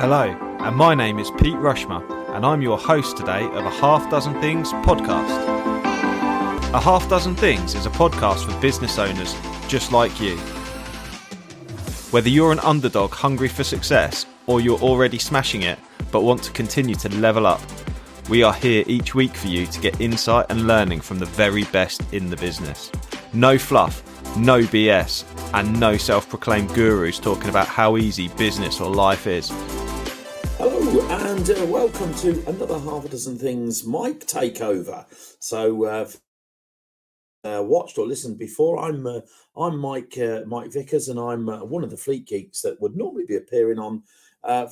Hello, and my name is Pete Rushmer, and I'm your host today of A Half Dozen Things podcast. A Half Dozen Things is a podcast for business owners just like you. Whether you're an underdog hungry for success, or you're already smashing it but want to continue to level up, we are here each week for you to get insight and learning from the very best in the business. No fluff, no BS, and no self-proclaimed gurus talking about how easy business or life is. Hello and welcome to another Half a Dozen Things mic takeover. So watched or listened before. I'm Mike Vickers, and I'm one of the Fleet Geeks that would normally be appearing on our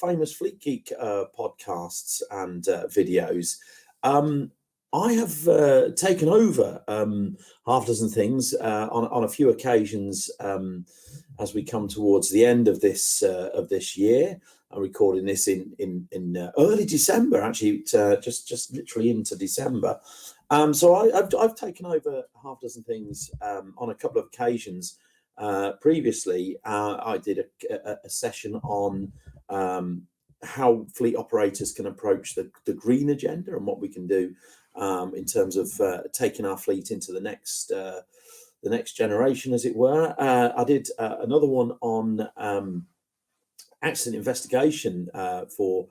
famous Fleet Geek podcasts and videos. I have taken over Half a Dozen Things on a few occasions as we come towards the end of this year. I'm recording this in early December, actually, just literally into December. So I've taken over Half a Dozen Things on a couple of occasions. Previously, I did a session on how fleet operators can approach the green agenda and what we can do in terms of taking our fleet into the next generation, as it were. I did another one on accident investigation for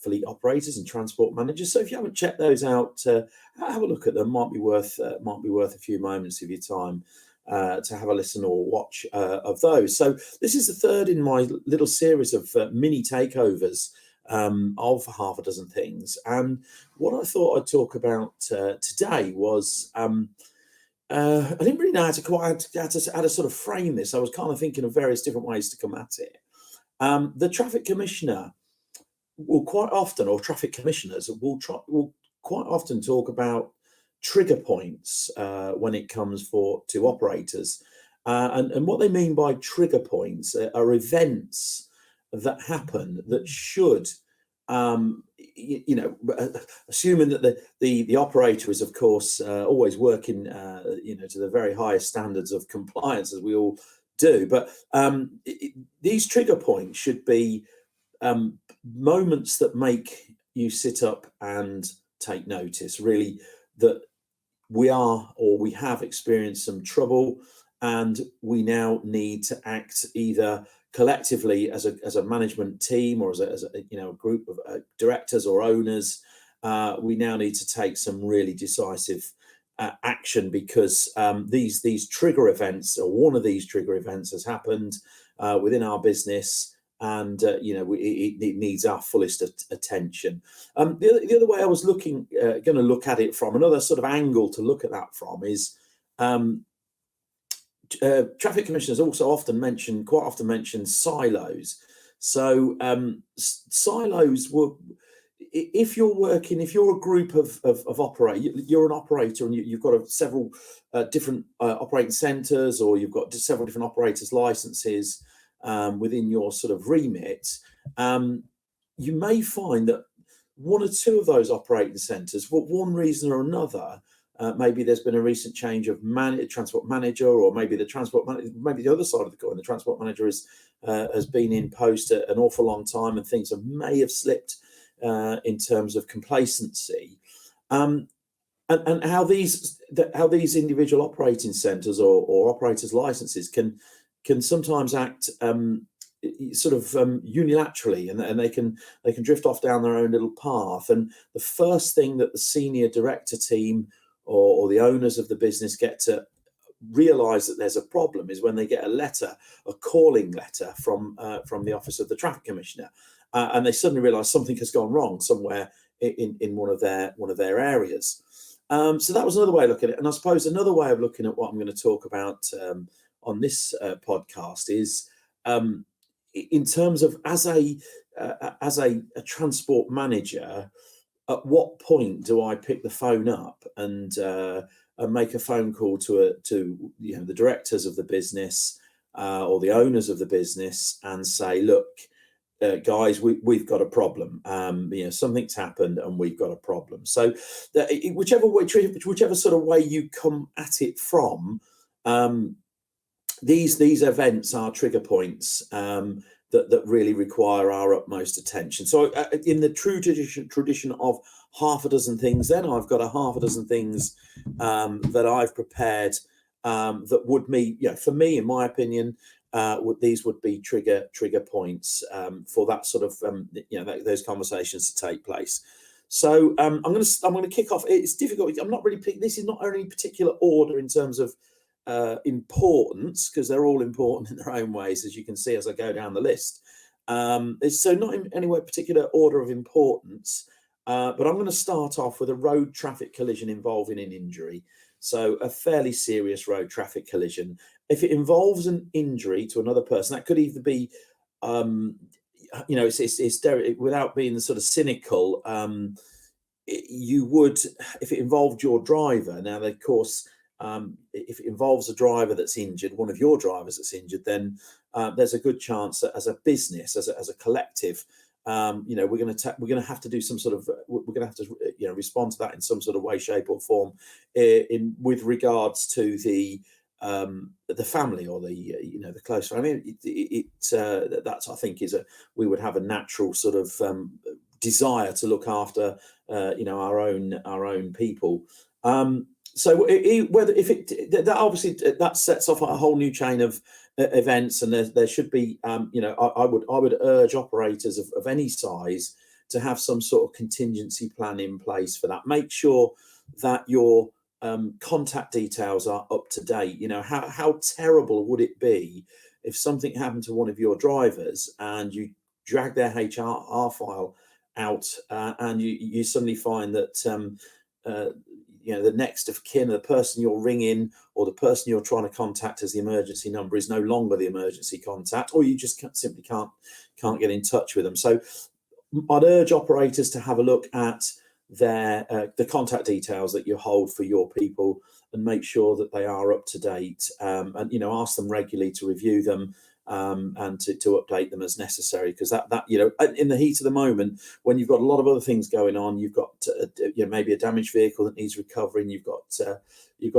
fleet operators and transport managers. So if you haven't checked those out, have a look at them. Might be worth a few moments of your time to have a listen or watch of those. So this is the third in my little series of mini takeovers of Half a Dozen Things. And what I thought I'd talk about today was I didn't really know how to sort of frame this. I was kind of thinking of various different ways to come at it. The traffic commissioner will quite often, or traffic commissioners will quite often talk about trigger points when it comes to operators. And what they mean by trigger points are events that happen that should, assuming that the operator is, of course, always working, to the very highest standards of compliance, as we all do. But these trigger points should be moments that make you sit up and take notice, really, that we have experienced some trouble, and we now need to act either collectively as a management team or as a group of directors or owners. We now need to take some really decisive action, because these trigger events, or one of these trigger events, has happened within our business, and it needs our fullest attention. The other way I was going to look at it from, another sort of angle to look at that from, is traffic commissioners also quite often mention silos. So silos were, if you're a group of operators, you're an operator, and you've got several different operating centres, or you've got several different operators' licences within your sort of remit, you may find that one or two of those operating centres, for one reason or another, maybe there's been a recent change of transport manager, or maybe maybe the other side of the coin, the transport manager has been in post an awful long time, and things may have slipped in terms of complacency, and how these individual operating centres or operators' licences can sometimes act unilaterally, and they can drift off down their own little path. And the first thing that the senior director team or the owners of the business get to realise that there's a problem is when they get a calling letter from the office of the traffic commissioner, and they suddenly realise something has gone wrong somewhere in one of their areas. So that was another way of looking at it. And I suppose another way of looking at what I'm going to talk about on this podcast is in terms of as a transport manager, at what point do I pick the phone up and make a phone call to the directors of the business or the owners of the business and say, look, guys, we've got a problem. Something's happened and we've got a problem. So whichever sort of way you come at it from, these events are trigger points. that really require our utmost attention. So in the true tradition of half a dozen things, then I've got a half a dozen things that I've prepared that would for me, in my opinion, these would be trigger points for that sort of those conversations to take place. So I'm going to kick off. It's difficult. I'm not really picking. This is not only particular order in terms of importance, because they're all important in their own ways, as you can see as I go down the list. So not in any way particular order of importance, but I'm going to start off with a road traffic collision involving an injury. So a fairly serious road traffic collision. If it involves an injury to another person, that could either be, it's without being sort of cynical, you would, if it involved your driver. Now, of course, if it involves a driver that's injured, one of your drivers that's injured, then there's a good chance that as a business, as a collective, we're going to have to do some sort of, we're going to have to respond to that in some sort of way, shape, or form, with regards to the family or the close family. That's, I think, we would have a natural sort of desire to look after our own people. So that obviously that sets off a whole new chain of events, and there should be I would urge operators of any size to have some sort of contingency plan in place for that. Make sure that your contact details are up to date. How terrible would it be if something happened to one of your drivers and you drag their HR file out and you suddenly find that the next of kin, the person you're ringing or the person you're trying to contact as the emergency number is no longer the emergency contact, or you just simply can't get in touch with them. So I'd urge operators to have a look at the contact details that you hold for your people and make sure that they are up to date, and ask them regularly to review them and to update them as necessary, because that in the heat of the moment, when you've got a lot of other things going on, you've got maybe a damaged vehicle that needs recovering, you've got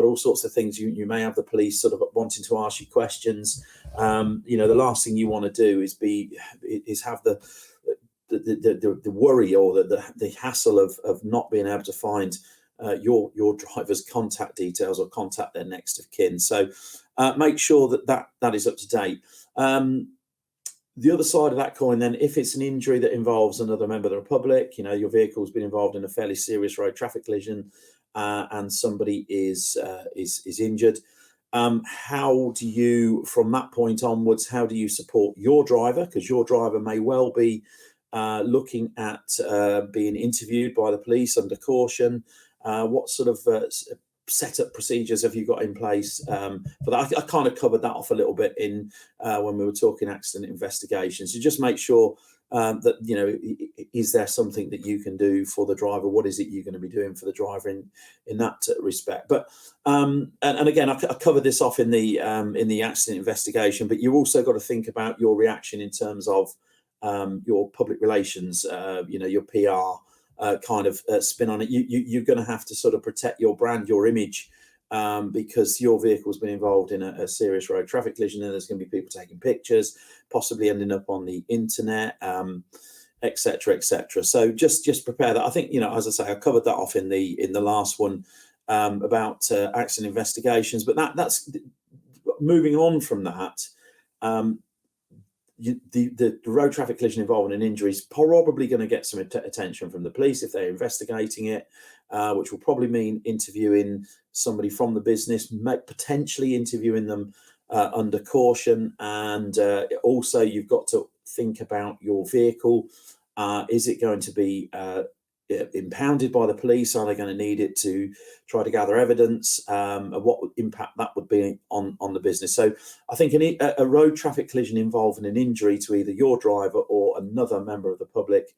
all sorts of things, you may have the police sort of wanting to ask you questions. The last thing you want to do is have the worry or the hassle of not being able to find your driver's contact details or contact their next of kin. So make sure that is up to date. The other side of that coin, then, if it's an injury that involves another member of the public, your vehicle's been involved in a fairly serious road traffic collision, and somebody is injured. How do you, from that point onwards, how do you support your driver? Because your driver may well be looking at being interviewed by the police under caution. What sort of setup procedures have you got in place for that? I kind of covered that off a little bit in when we were talking accident investigations. You just make sure that is there something that you can do for the driver? What is it you're going to be doing for the driver in that respect? But and again, I covered this off in the accident investigation. But you also got to think about your reaction in terms of your public relations, your PR. Kind of spin on it. You're going to have to sort of protect your brand, your image, because your vehicle's been involved in a serious road traffic collision, and there's going to be people taking pictures, possibly ending up on the internet, etc., etc. So just prepare that. I think as I say, I covered that off in the last one about accident investigations. But that's moving on from that. The road traffic collision involving an injury is probably going to get some attention from the police if they're investigating it, which will probably mean interviewing somebody from the business, potentially interviewing them under caution. And also, you've got to think about your vehicle. Is it going to be impounded by the police? Are they going to need it to try to gather evidence? And what impact that would be on the business? So I think a road traffic collision involving an injury to either your driver or another member of the public,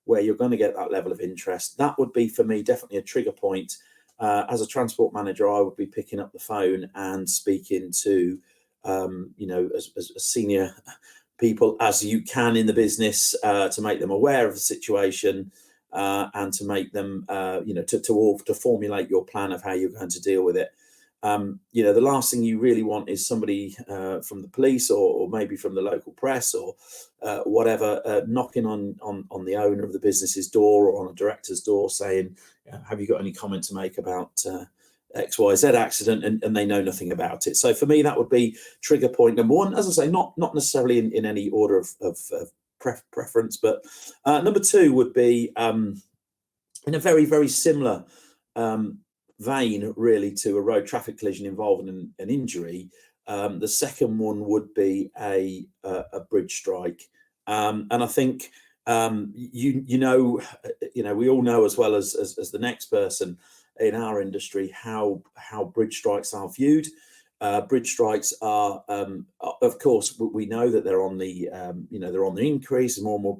where you're going to get that level of interest, that would be, for me, definitely a trigger point. As a transport manager, I would be picking up the phone and speaking to as senior people as you can in the business, to make them aware of the situation, and to make them, to formulate your plan of how you're going to deal with it. The last thing you really want is somebody from the police or maybe from the local press or whatever knocking on the owner of the business's door or on a director's door saying, have you got any comment to make about XYZ accident, and they know nothing about it. So for me, that would be trigger point number one. As I say, not necessarily in any order of preference, but number two would be in a very, very similar vein, really, to a road traffic collision involving an injury. The second one would be a bridge strike, and I think we all know as well as the next person in our industry how bridge strikes are viewed. Bridge strikes are, of course, we know that they're on the they're on the increase, and more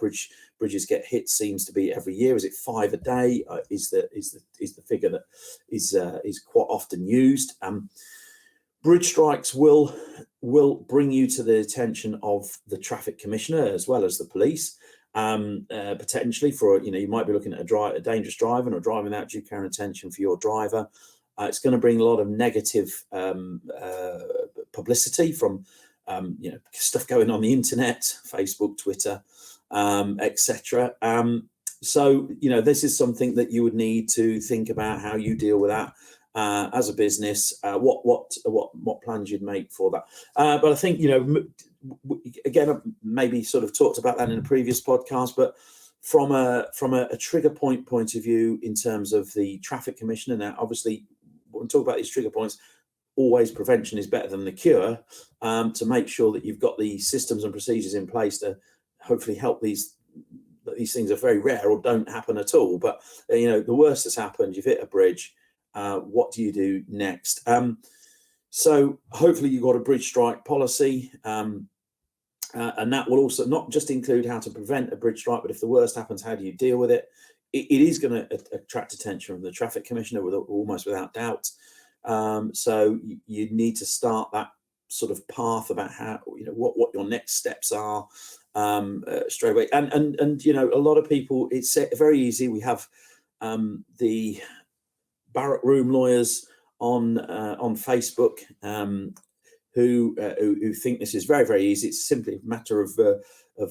bridges get hit. Seems to be every year. Is it 5 a day? Is the figure that is quite often used. Bridge strikes will bring you to the attention of the traffic commissioner as well as the police. Potentially for you might be looking at a dangerous driving or driving without due care and attention for your driver. It's going to bring a lot of negative publicity from stuff going on the internet, Facebook, Twitter, etc. So this is something that you would need to think about how you deal with that as a business. What plans you'd make for that. But I think again, I've maybe sort of talked about that in a previous podcast, but from a trigger point of view in terms of the traffic commissioner, now obviously when we talk about these trigger points, always prevention is better than the cure, to make sure that you've got the systems and procedures in place to hopefully help these things are very rare or don't happen at all. But the worst has happened, you've hit a bridge, what do you do next? So hopefully you've got a bridge strike policy, and that will also not just include how to prevent a bridge strike, but if the worst happens, how do you deal with it? It is going to attract attention from the traffic commissioner almost without doubt. So you need to start that sort of path about how what your next steps are straight away. And a lot of people, it's very easy. We have the barrack room lawyers on Facebook who think this is very, very easy. It's simply a matter of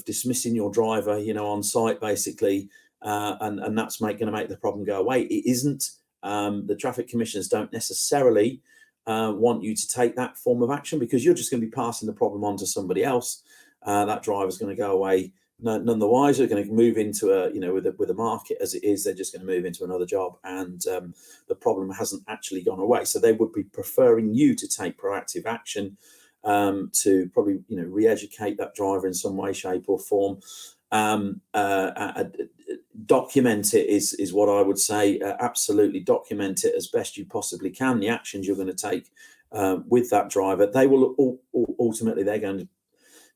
dismissing your driver, on site basically. And that's going to make the problem go away. It isn't. The traffic commissioners don't necessarily want you to take that form of action, because you're just going to be passing the problem on to somebody else. That driver's going to go away none the wiser. They're going to move into with a market as it is. They're just going to move into another job, and the problem hasn't actually gone away. So they would be preferring you to take proactive action to probably re-educate that driver in some way, shape, or form. Document it is what I would say. Absolutely document it as best you possibly can. The actions you're going to take with that driver. They will ultimately they're going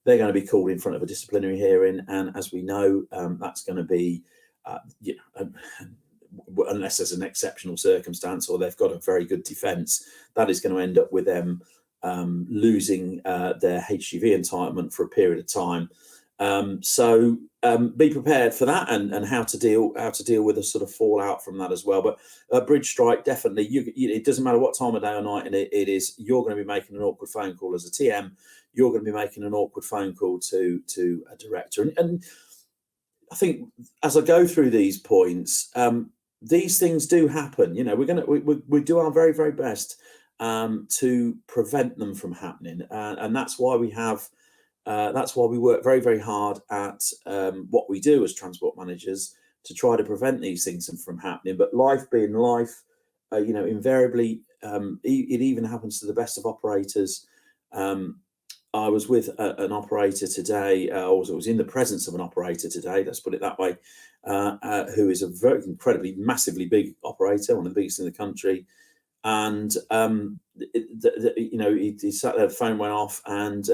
to be called in front of a disciplinary hearing, and as we know, that's going to be unless there's an exceptional circumstance or they've got a very good defence, that is going to end up with them losing their HGV entitlement for a period of time. So be prepared for that, and how to deal with the sort of fallout from that as well. But a bridge strike, definitely, it doesn't matter what time of day or night it is, you're going to be making an awkward phone call as a TM. You're going to be making an awkward phone call to a director. And I think as I go through these points, these things do happen. We do our very, very best to prevent them from happening, and that's why we have. That's why we work very, very hard at what we do as transport managers to try to prevent these things from happening. But life being life, invariably, it even happens to the best of operators. I was with an operator today, or I was in the presence of an operator today, let's put it that way, who is a very incredibly, massively big operator, one of the biggest in the country. And, he sat there, the phone went off, and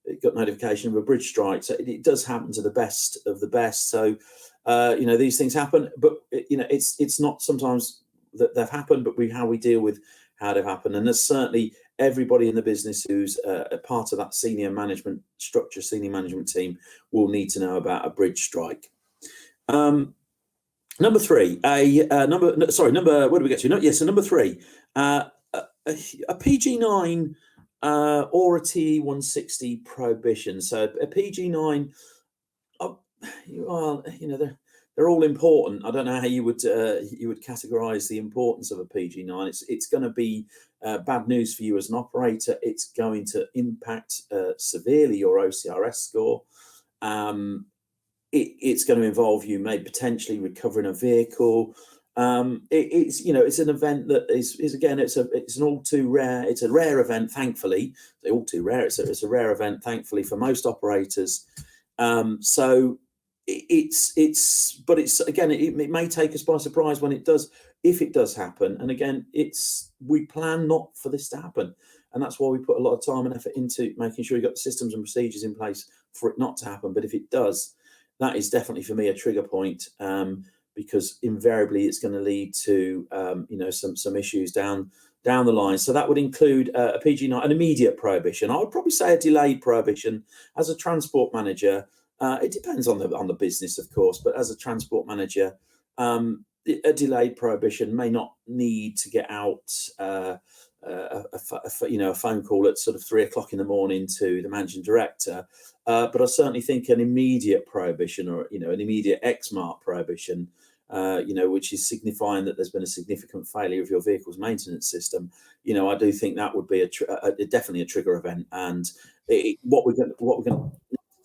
it got notification of a bridge strike. So it does happen to the best of the best. So, these things happen, but it's not sometimes that they've happened, but how we deal with how they've happened. And there's certainly everybody in the business who's a part of that senior management structure, senior management team, will need to know about a bridge strike. Number three, where do we get to? So number three, a PG9 or a TE160 prohibition. So a PG9, well, they're all important. I don't know how you would categorise the importance of a PG9. It's going to be bad news for you as an operator. It's going to impact severely your OCRS score. It's going to involve you potentially recovering a vehicle. It's an event that is again, it's an all too rare. It's a rare event, thankfully. All too rare. It's a rare event, thankfully, for most operators. So but again, it may take us by surprise when it does, if it does happen. And again, we plan not for this to happen, and that's why we put a lot of time and effort into making sure you've got the systems and procedures in place for it not to happen. But if it does, that is definitely for me a trigger point, because invariably it's going to lead to some issues down the line. So that would include a PG9, an immediate prohibition. I would probably say a delayed prohibition. As a transport manager, it depends on the business, of course, but as a transport manager, a delayed prohibition may not need to get out a phone call at sort of 3 o'clock in the morning to the managing director. But I certainly think an immediate prohibition, or an immediate X-mark prohibition, which is signifying that there's been a significant failure of your vehicle's maintenance system. I do think that would be definitely a trigger event. And what we're going to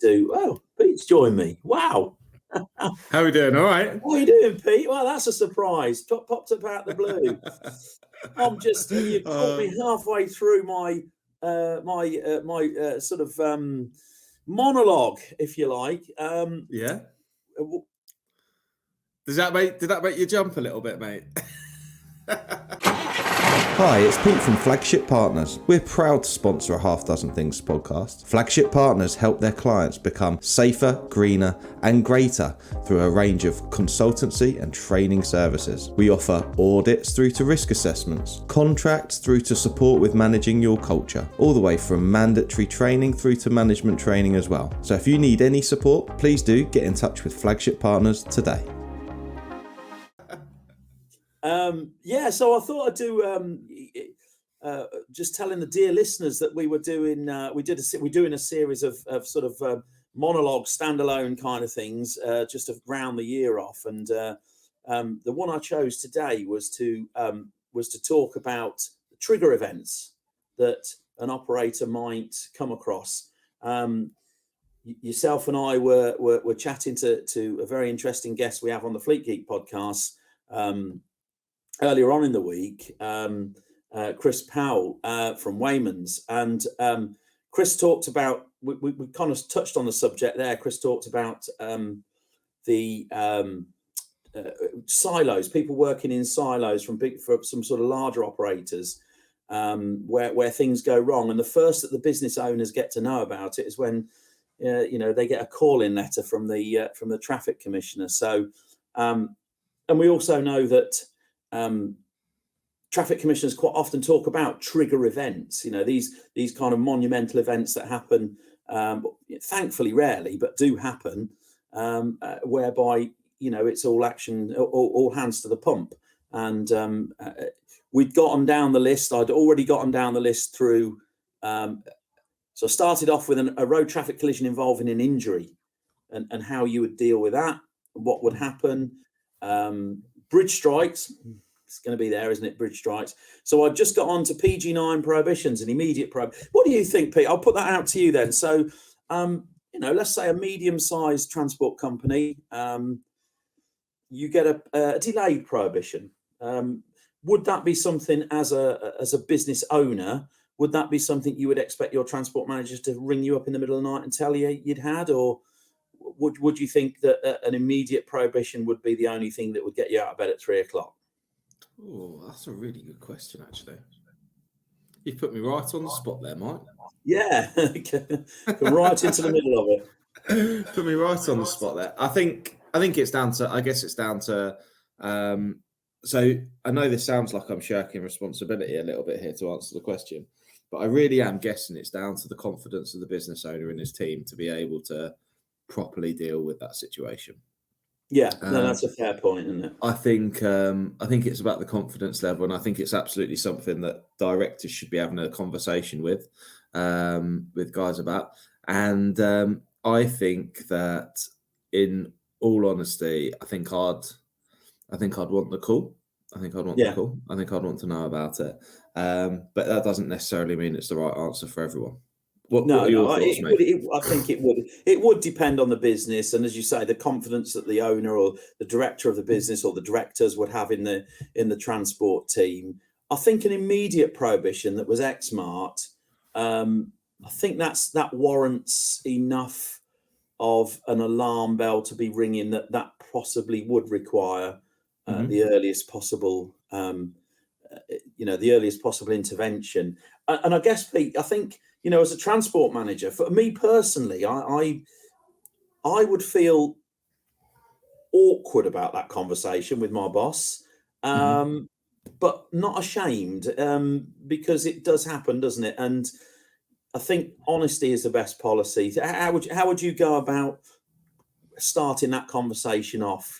do. Oh, Pete's joined me. Wow. How are we doing? All right. What are you doing, Pete? Well, that's a surprise. Popped up out the blue. I'm just you caught me halfway through my sort of monologue, if you like. Yeah. Did that make you jump a little bit, mate? Hi, it's Pete from Flagship Partners. We're proud to sponsor a Half Dozen Things podcast. Flagship Partners help their clients become safer, greener, and greater through a range of consultancy and training services. We offer audits through to risk assessments, contracts through to support with managing your culture, all the way from mandatory training through to management training as well. So if you need any support, please do get in touch with Flagship Partners today. So I thought I'd do just telling the dear listeners that we're doing a series of sort of monologue standalone kind of things just to round the year off. And the one I chose today was to talk about trigger events that an operator might come across. Yourself and I were chatting to a very interesting guest we have on the Fleet Geek podcast earlier on in the week, Chris Powell from Wayman's, and Chris talked about, we kind of touched on the subject there. Chris talked about the silos, people working in silos for some sort of larger operators, where things go wrong, and the first that the business owners get to know about it is when they get a call-in letter from the traffic commissioner. So, and we also know that traffic commissioners quite often talk about trigger events, these kind of monumental events that happen, thankfully rarely, but do happen, whereby it's all action, all hands to the pump. And we'd got them down the list. I'd already got them down the list through so I started off with a road traffic collision involving an injury, and how you would deal with that, what would happen. Bridge strikes, it's going to be there, isn't it? Bridge strikes. So I've just got on to PG9 prohibitions and immediate What do you think, Pete? I'll put that out to you then. So, let's say a medium-sized transport company, you get a delayed prohibition. Would that be something as a business owner? Would that be something you would expect your transport managers to ring you up in the middle of the night and tell you you'd had, or would you think that an immediate prohibition would be the only thing that would get you out of bed at 3 o'clock? Oh, that's a really good question, actually. You put me right on the spot there, Mike. Yeah, come right into the middle of it. Put me right on the spot there. I think it's down to. I guess it's down to. So I know this sounds like I'm shirking responsibility a little bit here to answer the question, but I really am guessing it's down to the confidence of the business owner and his team to be able to properly deal with that situation. Yeah, no, that's a fair point, isn't it? I think it's about the confidence level, and I think it's absolutely something that directors should be having a conversation with guys about. And I think that, in all honesty, I think I'd want the call. I think I'd want the call. I think I'd want to know about it. But that doesn't necessarily mean it's the right answer for everyone. What are your thoughts, mate? I think it would. It would depend on the business, and as you say, the confidence that the owner or the director of the business or the directors would have in the transport team. I think an immediate prohibition that was Xmart. I think that warrants enough of an alarm bell to be ringing that possibly would require the earliest possible. The earliest possible intervention. And I guess, Pete, I think, as a transport manager, for me personally, I would feel awkward about that conversation with my boss, but not ashamed, because it does happen, doesn't it? And I think honesty is the best policy. How would you go about starting that conversation off?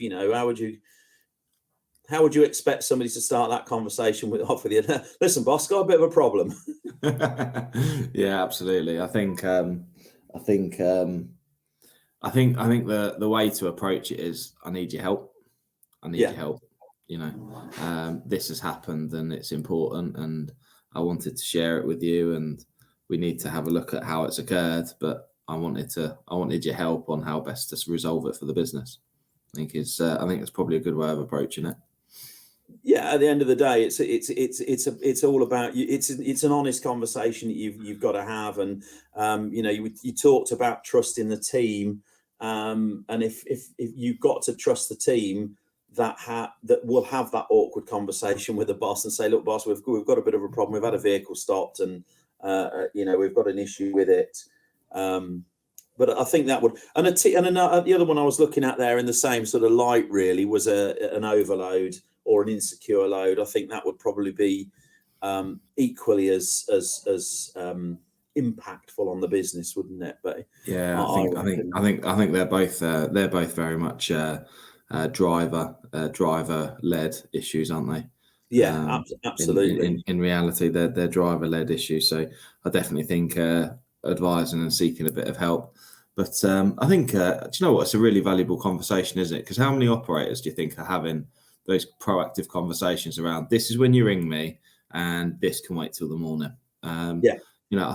How would you expect somebody to start that conversation off with you? Listen, boss, got a bit of a problem. Yeah, absolutely. I think the way to approach it is, I need your help. I need your help. This has happened and it's important, and I wanted to share it with you, and we need to have a look at how it's occurred. But I wanted your help on how best to resolve it for the business. I think it's probably a good way of approaching it. Yeah, at the end of the day, it's all about you. It's an honest conversation that you've got to have, and you talked about trust in the team, and if you've got to trust the team, that will have that awkward conversation with the boss and say, look, boss, we've got a bit of a problem. We've had a vehicle stopped, and we've got an issue with it. But I think that would, and the other one I was looking at there in the same sort of light really was an overload or an insecure load. I think that would probably be equally as impacted on the business, wouldn't it? But yeah, I think they're both very much driver led issues, aren't they? Yeah, absolutely. In reality, they're driver led issues. So I definitely think advising and seeking a bit of help. But I think, do you know what? It's a really valuable conversation, isn't it? Because how many operators do you think are having those proactive conversations around, this is when you ring me and this can wait till the morning? I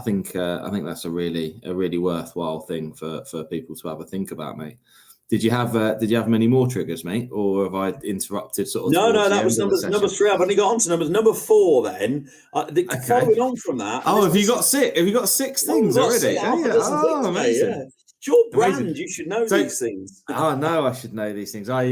think that's a really worthwhile thing for people to have a think about, mate. Did you have many more triggers, mate, or have I interrupted sort of? No, that was number 3. I've only got on to number 4. Then following on from that. Oh, have you got 6? Have you got 6 things already? Oh, amazing! Yeah. It's your brand. Amazing. You should know these things. Oh no, I should know these things. I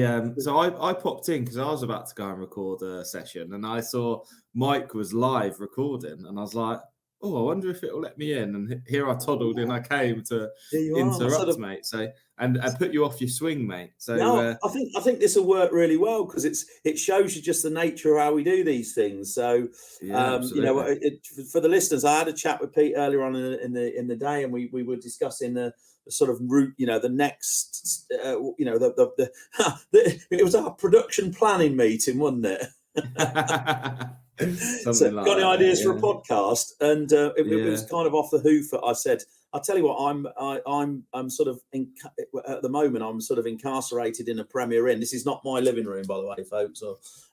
popped in because I was about to go and record a session, and I saw Mike was live recording, and I was like, oh, I wonder if it'll let me in. And here I toddled in. I came to interrupt, mate. So and put you off your swing, mate. So no, I think this will work really well because it shows you just the nature of how we do these things. So for the listeners, I had a chat with Pete earlier on in the day, and we were discussing the sort of route, the next, it was our production planning meeting, wasn't it? So got any ideas for a podcast? And it was kind of off the hoof. I said, I'll tell you what, I'm sort of at the moment, I'm sort of incarcerated in a Premier Inn. This is not my living room, by the way, folks.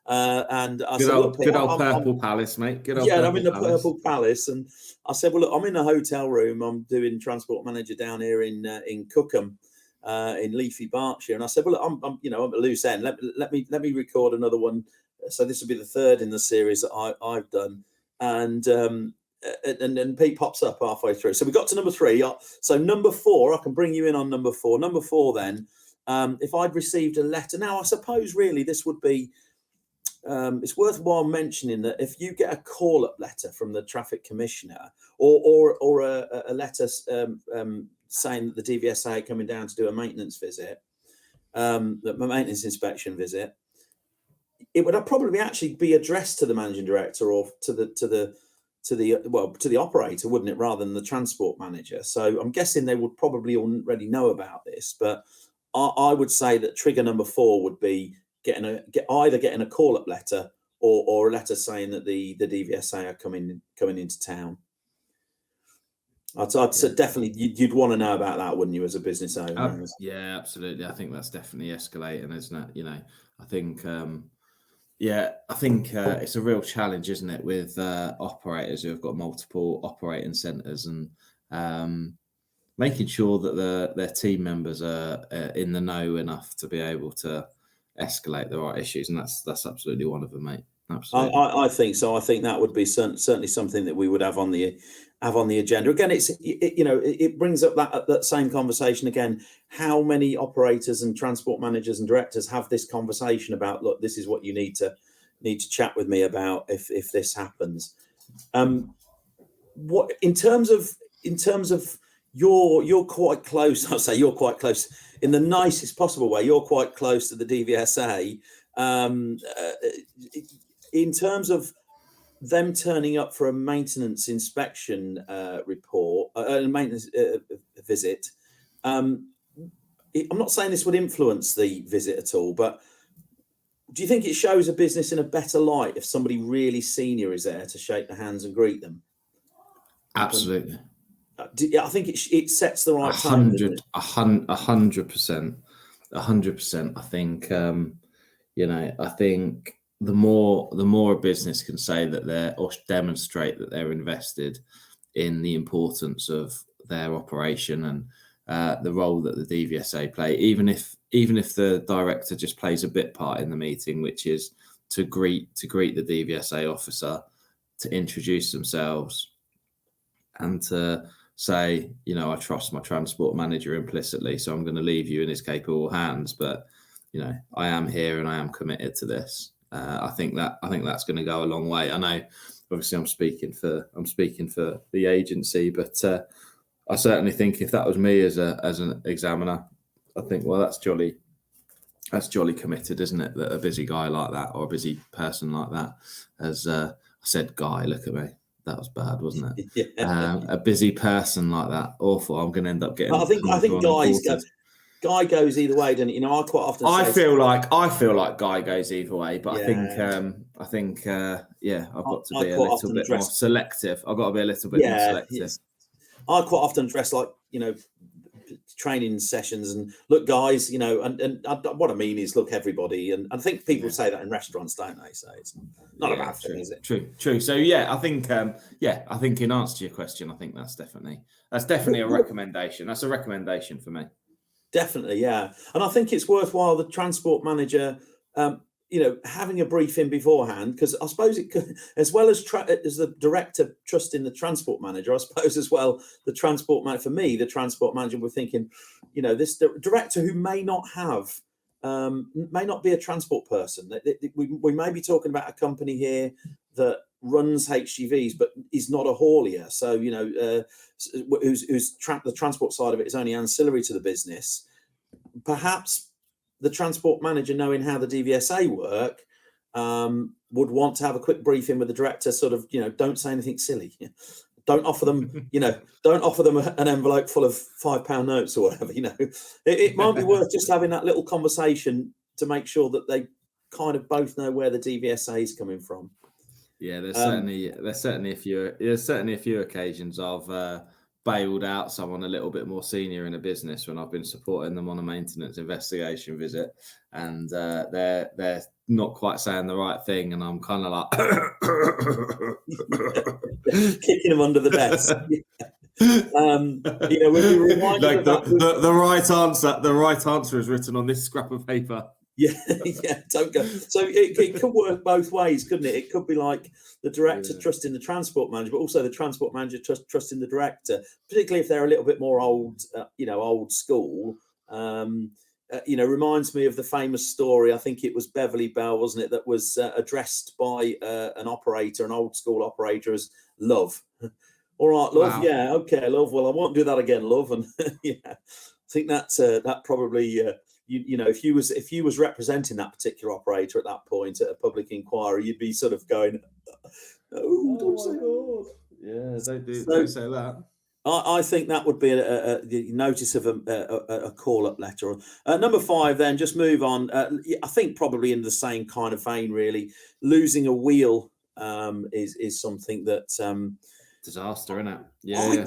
And I said, good old Purple Palace, mate. I'm in the Purple Palace, and I said, well, look, I'm in a hotel room. I'm doing transport manager down here in Cookham, in Leafy, Berkshire. And I said, well, look, I'm at a loose end. Let me record another one. So this will be the 3rd in the series that I've done, and then Pete pops up halfway through. So we got to number 3. So number 4, I can bring you in on number 4. Number 4, then, if I'd received a letter. Now, I suppose really this would be, it's worthwhile mentioning that if you get a call-up letter from the traffic commissioner or a letter saying that the DVSA are coming down to do a maintenance visit, a maintenance inspection visit, it would probably actually be addressed to the managing director or to the operator, wouldn't it, rather than the transport manager? So I'm guessing they would probably already know about this. But I would say that trigger number 4 would be either getting a call-up letter or a letter saying that the DVSA are coming into town. I'd say definitely you'd want to know about that, wouldn't you, as a business owner? Yeah, absolutely. I think that's definitely escalating, isn't it? You know, I think it's a real challenge, isn't it, with operators who have got multiple operating centres, and making sure that their team members are in the know enough to be able to escalate the right issues, and that's absolutely one of them, mate. Absolutely. I think so. I think that would be certainly something that we would have on the agenda. Again, it brings up that same conversation again. How many operators and transport managers and directors have this conversation about, look, this is what you need to chat with me about if this happens. What in terms of you're quite close. I'll say you're quite close in the nicest possible way. You're quite close to the DVSA. In terms of them turning up for a maintenance inspection report, a maintenance visit, I'm not saying this would influence the visit at all, but do you think it shows a business in a better light if somebody really senior is there to shake their hands and greet them? Absolutely. I think it sets the right tone. 100%. 100%. I think, I think the more a business can say that or demonstrate that they're invested in the importance of their operation and the role that the DVSA play, even if the director just plays a bit part in the meeting, which is to greet the DVSA officer, to introduce themselves, and to say, I trust my transport manager implicitly, so I'm going to leave you in his capable hands. But I am here and I am committed to this. I think that's going to go a long way. I know, obviously, I'm speaking for the agency, but I certainly think if that was me as an examiner, I think, well, that's jolly committed, isn't it? That a busy guy like that, or a busy person like that, as I said, guy, look at me. That was bad, wasn't it? Yeah. A busy person like that, awful. I'm going to end up getting. I think Guy goes either way, doesn't it? I quite often. I feel like Guy goes either way, but yeah. I think I've got to be a little bit more selective. I've got to be a little bit more selective. Yes. I quite often dress like training sessions and look, guys, and what I mean is, look, everybody, and I think people say that in restaurants, don't they? So it's not a bad thing, is it? True. So I think in answer to your question, I think that's definitely a recommendation. That's a recommendation for me. Definitely, yeah. And I think it's worthwhile the transport manager, having a briefing beforehand, because I suppose it could, as well as the director trusting the transport manager, I suppose as well the transport manager. For me, the transport manager, we're thinking, this director who may not be a transport person. We may be talking about a company here that runs HGVs but is not a haulier, so the transport side of it is only ancillary to the business. Perhaps the transport manager, knowing how the DVSA work, would want to have a quick briefing with the director, sort of, don't say anything silly. Don't offer them, an envelope full of £5 notes or whatever. It might be worth just having that little conversation to make sure that they kind of both know where the DVSA is coming from. Yeah, there's certainly a few occasions I've bailed out someone a little bit more senior in a business when I've been supporting them on a maintenance investigation visit, and they're not quite saying the right thing, and I'm kind of like kicking them under the desk. When we remind like the right answer is written on this scrap of paper. Yeah, don't go. So it could work both ways, couldn't it? It could be like the director trusting the transport manager, but also the transport manager trusting the director, particularly if they're a little bit more old school. Reminds me of the famous story. I think it was Beverly Bell, wasn't it? That was addressed by an old school operator as love. All right, love. Wow. Yeah, okay, love. Well, I won't do that again, love. And I think that probably. If you was representing that particular operator at that point at a public inquiry, you'd be sort of going, "Oh, don't say that." Yeah, don't say that. I think that would be the notice of a call-up letter. Number 5, then, just move on. I think probably in the same kind of vein, really. Losing a wheel is something that disaster, isn't it? I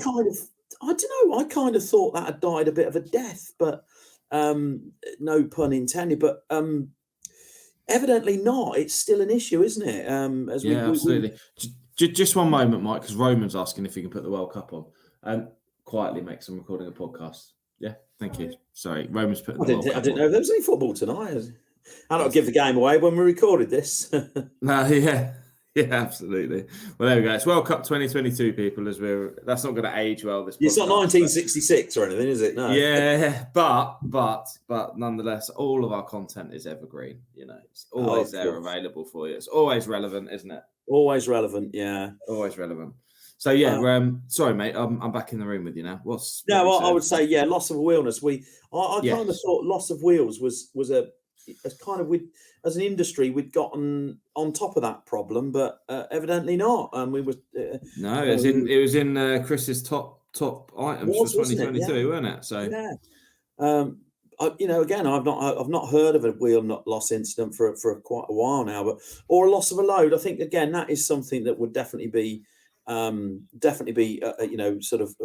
don't know. I kind of thought that had died a bit of a death, but no pun intended. But evidently not. It's still an issue, isn't it? Absolutely. Just one moment, Mike, because Roman's asking if you can put the World Cup on. Quietly, makes I'm recording a podcast. Yeah, thank you. Sorry, Roman's putting. I didn't know there was any football tonight. I don't give the game away when we recorded this. No, yeah, absolutely. Well, there we go. It's World Cup 2022, people. That's not going to age well. It's not 1966 or anything, is it? No. Yeah, but nonetheless, all of our content is evergreen. It's always available for you. It's always relevant, isn't it? Always relevant, yeah. Always relevant. So yeah, sorry, mate. I'm back in the room with you now. I would say, yeah, loss of wheelness. I kind of thought loss of wheels was a kind of as an industry we'd gotten on top of that problem, but evidently not. And we were no, it was in Chris's top items for 2022, wasn't it? So yeah. Again, I've not heard of a wheel loss incident for quite a while now, or a loss of a load. I think again that is something that would definitely be sort of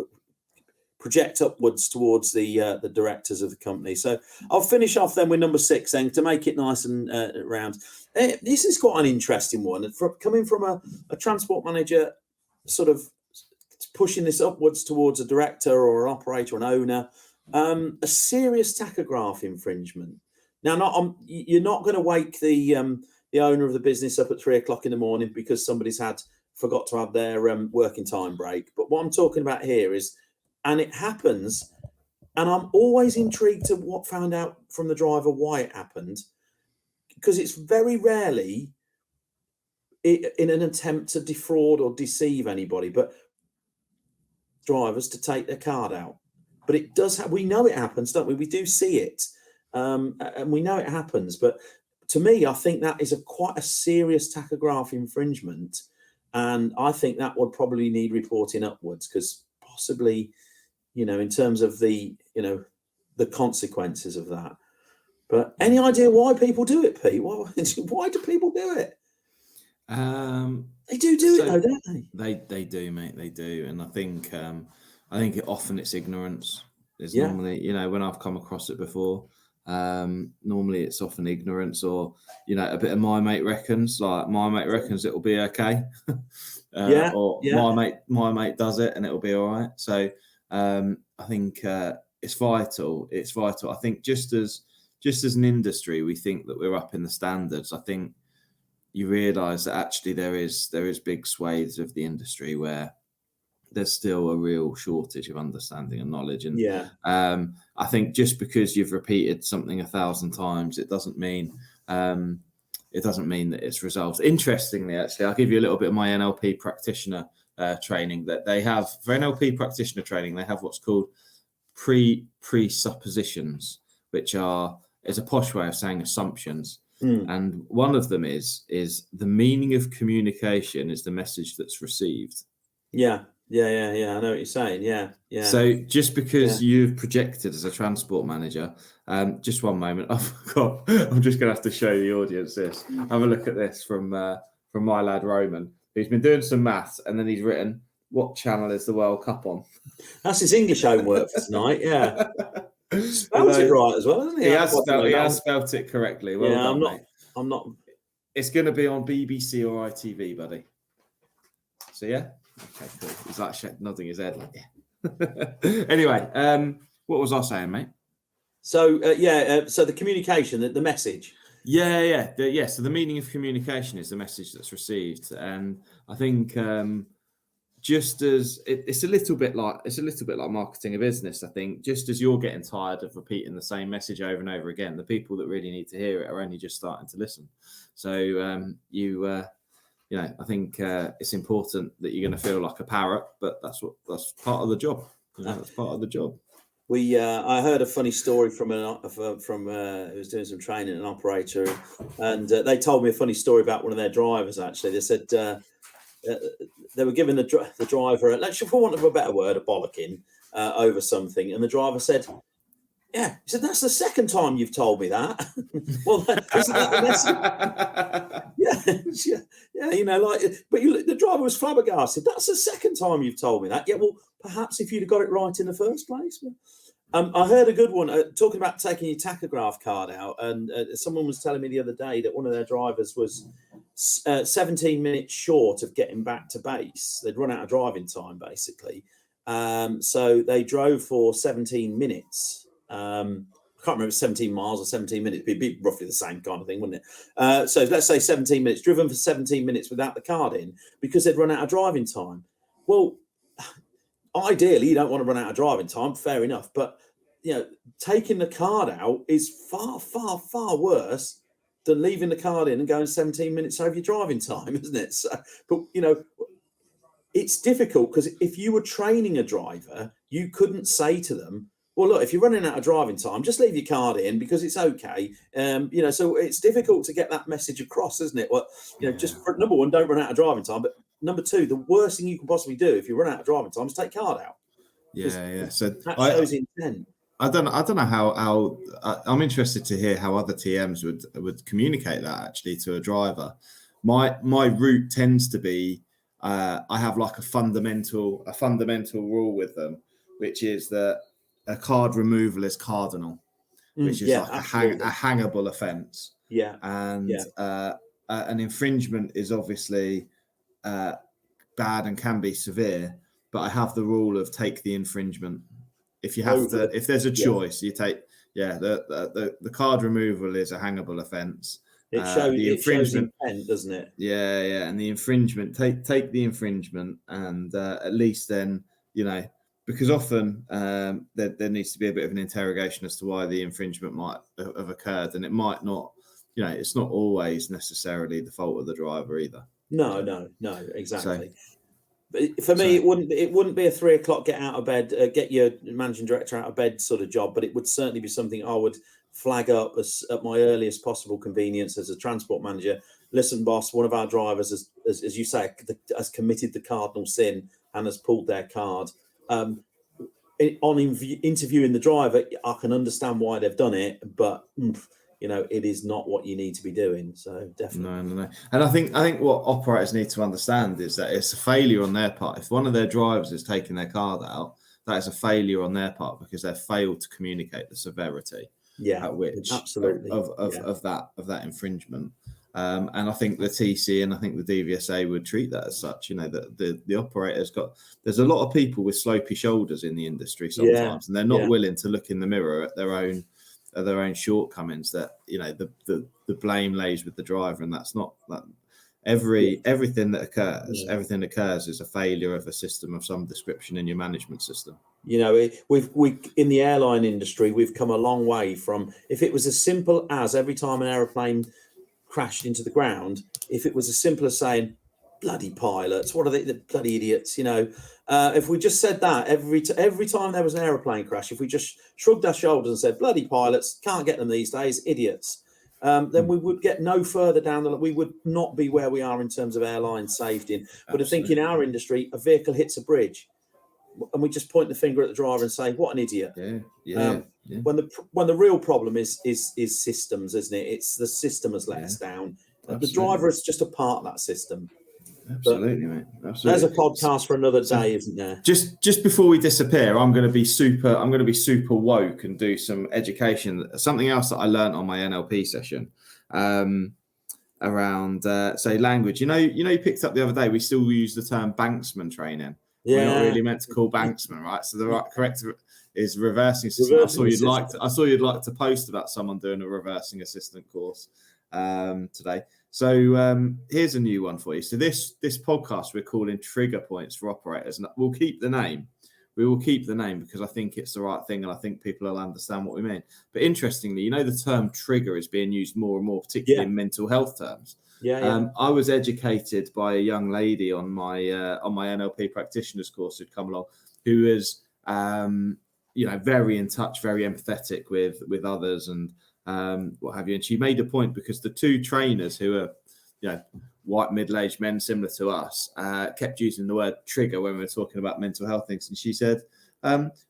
project upwards towards the directors of the company. So I'll finish off then with number 6 then to make it nice and round. This is quite an interesting one. Coming from a transport manager, sort of pushing this upwards towards a director or an operator, an owner, a serious tachograph infringement. Now, you're not going to wake the owner of the business up at 3 o'clock in the morning because somebody's forgot to have their working time break. But what I'm talking about here is, and it happens, and I'm always intrigued to find out from the driver why it happened, because it's very rarely in an attempt to defraud or deceive anybody, but drivers to take their card out. But it does we know it happens, don't we? We do see it, and we know it happens. But to me, I think that is quite a serious tachograph infringement. And I think that would probably need reporting upwards, because possibly, in terms of the consequences of that. But any idea why people do it, Pete? Why do people do it? They do it though, don't they? They do, mate. They do, and I think often it's ignorance. Normally, when I've come across it before. Normally it's often ignorance or a bit of my mate reckons, like my mate reckons it'll be okay. My mate does it and it'll be all right. So I think it's vital. I think just as an industry we think that we're up in the standards. I think you realize that actually there is big swathes of the industry where there's still a real shortage of understanding and knowledge. And I think just because you've repeated something 1,000 times, it doesn't mean that it's resolved. Interestingly, actually, I'll give you a little bit of my NLP practitioner training that they have. For NLP practitioner training, they have what's called presuppositions, which is a posh way of saying assumptions. And one of them is the meaning of communication is the message that's received. Yeah. I know what you're saying. Yeah. So just because you've projected as a transport manager, just one moment. I'm just going to have to show the audience this. Have a look at this from my lad Roman, who's been doing some maths, and then he's written, "What channel is the World Cup on?" That's his English homework for tonight. Yeah, spelled it right as well, hasn't he? He has spelt it correctly. Well done, mate. I'm not. It's going to be on BBC or ITV, buddy. So yeah. Okay, cool. He's like nodding his head like, yeah. Anyway, what was I saying, mate? So, so the communication, the message. Yeah. So the meaning of communication is the message that's received. And I think just as it's a little bit like marketing a business. I think just as you're getting tired of repeating the same message over and over again, the people that really need to hear it are only just starting to listen. So I think it's important that you're going to feel like a parrot, but that's part of the job. That's part of the job. I heard a funny story from who was doing some training, an operator, and they told me a funny story about one of their drivers. Actually, they said they were giving the driver, let's for want of a better word, a bollocking over something, and the driver said, "Yeah," he said, "that's the second time you've told me that." Well, isn't that the message? Yeah, but the driver was flabbergasted. "That's the second time you've told me that." Yeah, well, perhaps if you'd have got it right in the first place. I heard a good one talking about taking your tachograph card out, and someone was telling me the other day that one of their drivers was 17 minutes short of getting back to base. They'd run out of driving time, basically. So they drove for 17 minutes. I can't remember 17 miles or 17 minutes. It'd be roughly the same kind of thing, wouldn't it? So let's say 17 minutes, driven for 17 minutes without the card in because they'd run out of driving time. Well, ideally, you don't want to run out of driving time. Fair enough. But, taking the card out is far, far, far worse than leaving the card in and going 17 minutes over your driving time, isn't it? So, but, it's difficult because if you were training a driver, you couldn't say to them, "Well, look, if you're running out of driving time, just leave your card in because it's okay." So it's difficult to get that message across, isn't it? Well, just for, number one, don't run out of driving time. But number two, the worst thing you can possibly do if you run out of driving time is take card out. Yeah. So that shows intent. I don't know how I'm interested to hear how other TMs would communicate that actually to a driver. My route tends to be I have like a fundamental rule with them, which is that a card removal is cardinal, which is like a hangable offence. Yeah, and an infringement is obviously bad and can be severe, but I have the rule of take the infringement. If you have to, if there's a choice, you take. The card removal is a hangable offence. It shows intent, doesn't it? Yeah, and the infringement, take the infringement, and at least then because often there needs to be a bit of an interrogation as to why the infringement might have occurred, and it might not. It's not always necessarily the fault of the driver either. No, exactly. But for me, it wouldn't be a 3 o'clock get out of bed, get your managing director out of bed sort of job, but it would certainly be something I would flag up at my earliest possible convenience as a transport manager. Listen, boss, one of our drivers, as you say, has committed the cardinal sin and has pulled their card. On interviewing the driver, I can understand why they've done it, but it is not what you need to be doing. So definitely. No. And I think what operators need to understand is that it's a failure on their part. If one of their drivers is taking their card out, that is a failure on their part because they've failed to communicate the severity at which absolutely of that infringement. And I think the TC and I think the DVSA would treat that as such. The operator's there's a lot of people with slopey shoulders in the industry sometimes, and they're not willing to look in the mirror at their own shortcomings. That the blame lays with the driver, and that's not that. Everything that occurs is a failure of a system of some description in your management system. We in the airline industry, we've come a long way from if it was as simple as every time an aeroplane crashed into the ground, if it was as simple as saying, "Bloody pilots, what are they, the bloody idiots?" If we just said that every time there was an aeroplane crash, if we just shrugged our shoulders and said, "Bloody pilots, can't get them these days, idiots," then we would get no further down the line. We would not be where we are in terms of airline safety. But I think in our industry, a vehicle hits a bridge, and we just point the finger at the driver and say, "What an idiot!" Yeah. When the real problem is systems, isn't it? It's the system has let us down. The driver is just a part of that system. Absolutely, mate. Absolutely. There's a podcast for another day, isn't there? Just before we disappear, I'm going to be super woke and do some education. Something else that I learned on my NLP session around say language. You picked up the other day. We still use the term banksman training. Yeah. We're not really meant to call banksman, right? So the correct is reversing assistant. I saw you'd like to post about someone doing a reversing assistant course today. So here's a new one for you. So this podcast we're calling Trigger Points for Operators, and we'll keep the name. We will keep the name because I think it's the right thing, and I think people will understand what we mean. But interestingly, the term trigger is being used more and more, particularly in mental health terms. I was educated by a young lady on my NLP practitioners course who'd come along, who was very in touch, very empathetic with others and what have you. And she made a point because the two trainers who are white middle-aged men similar to us kept using the word trigger when we were talking about mental health things. And she said,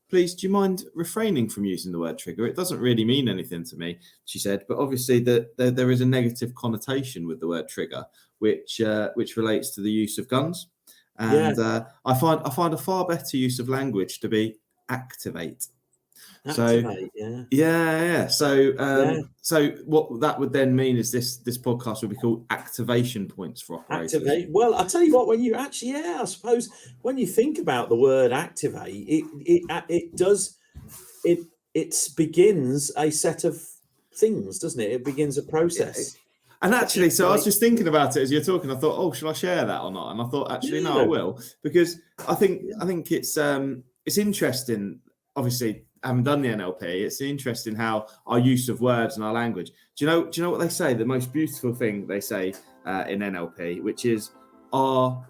please, do you mind refraining from using the word trigger? It doesn't really mean anything to me, she said, but obviously there is a negative connotation with the word trigger, which relates to the use of guns. And I find a far better use of language to be activate. Activate, So what that would then mean is this podcast would be called Activation Points for Operators. Activate. Well, I tell you what, when you actually, I suppose when you think about the word activate, it begins a set of things, doesn't it? It begins a process. Yeah. And actually, so I was just thinking about it as you're talking. I thought, oh, should I share that or not? And I thought, actually, no, I will, because I think it's interesting. Obviously, I haven't done the NLP. It's interesting how our use of words and our language. Do you know what they say? The most beautiful thing they say in NLP, which is our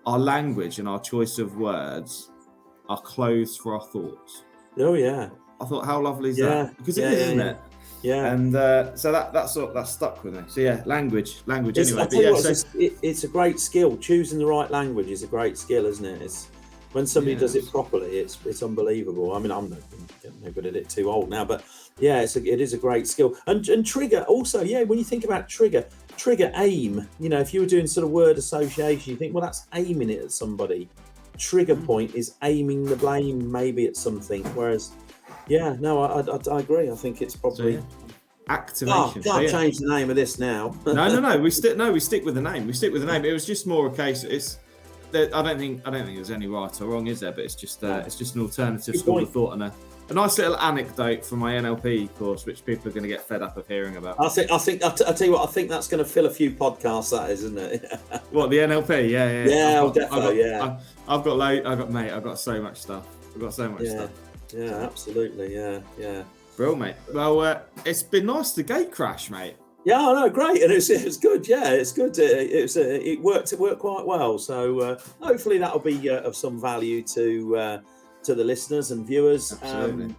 language and our choice of words are clothes for our thoughts. Oh yeah. I thought, how lovely is that? Because it is, isn't it? Yeah. And so that stuck with me. So yeah, language anyway. It's a great skill. Choosing the right language is a great skill, isn't it? It's when somebody does it properly, it's unbelievable. I mean, I'm no good at it, too old now, but yeah, it is a great skill. And trigger also, when you think about trigger aim, if you were doing sort of word association, you think, well, that's aiming it at somebody. Trigger point is aiming the blame maybe at something, whereas I agree. I think it's probably activation. Can't change the name of this now. No. We stick with the name. It was just more a case. I don't think there's any right or wrong, is there? But it's just an alternative school of thought and a nice little anecdote from my NLP course, which people are going to get fed up of hearing about. I'll tell you what. I think that's going to fill a few podcasts. That is, isn't it? What, the NLP? Yeah. I've got so much stuff. Yeah, absolutely. Yeah. Bro, mate. Well, it's been nice to gate crash, mate. Yeah, I know, great, and it's good. Yeah, it's good. It worked quite well. So hopefully that'll be of some value to the listeners and viewers. Absolutely.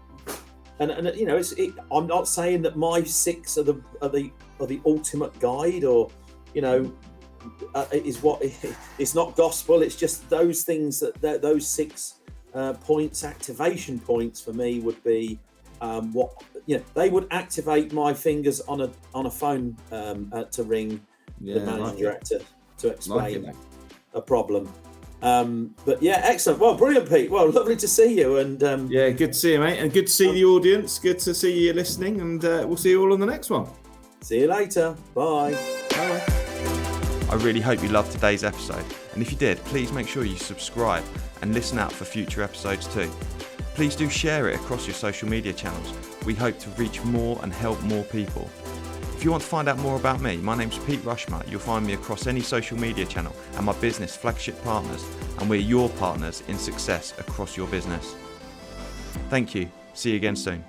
And I'm not saying that my 6 are the ultimate guide, or is what it's not gospel. It's just those things that those 6 points, activation points for me would be they would activate my fingers on a phone to ring the managing director to explain a problem. But yeah, excellent. Well, brilliant, Pete. Well, lovely to see you. And good to see you, mate, and good to see the audience. Good to see you listening, and we'll see you all on the next one. See you later. Bye. Bye. I really hope you loved today's episode, and if you did, please make sure you subscribe and listen out for future episodes too. Please do share it across your social media channels. We hope to reach more and help more people. If you want to find out more about me, my name's Pete Rushmer. You'll find me across any social media channel and my business, Flagship Partners, and we're your partners in success across your business. Thank you. See you again soon.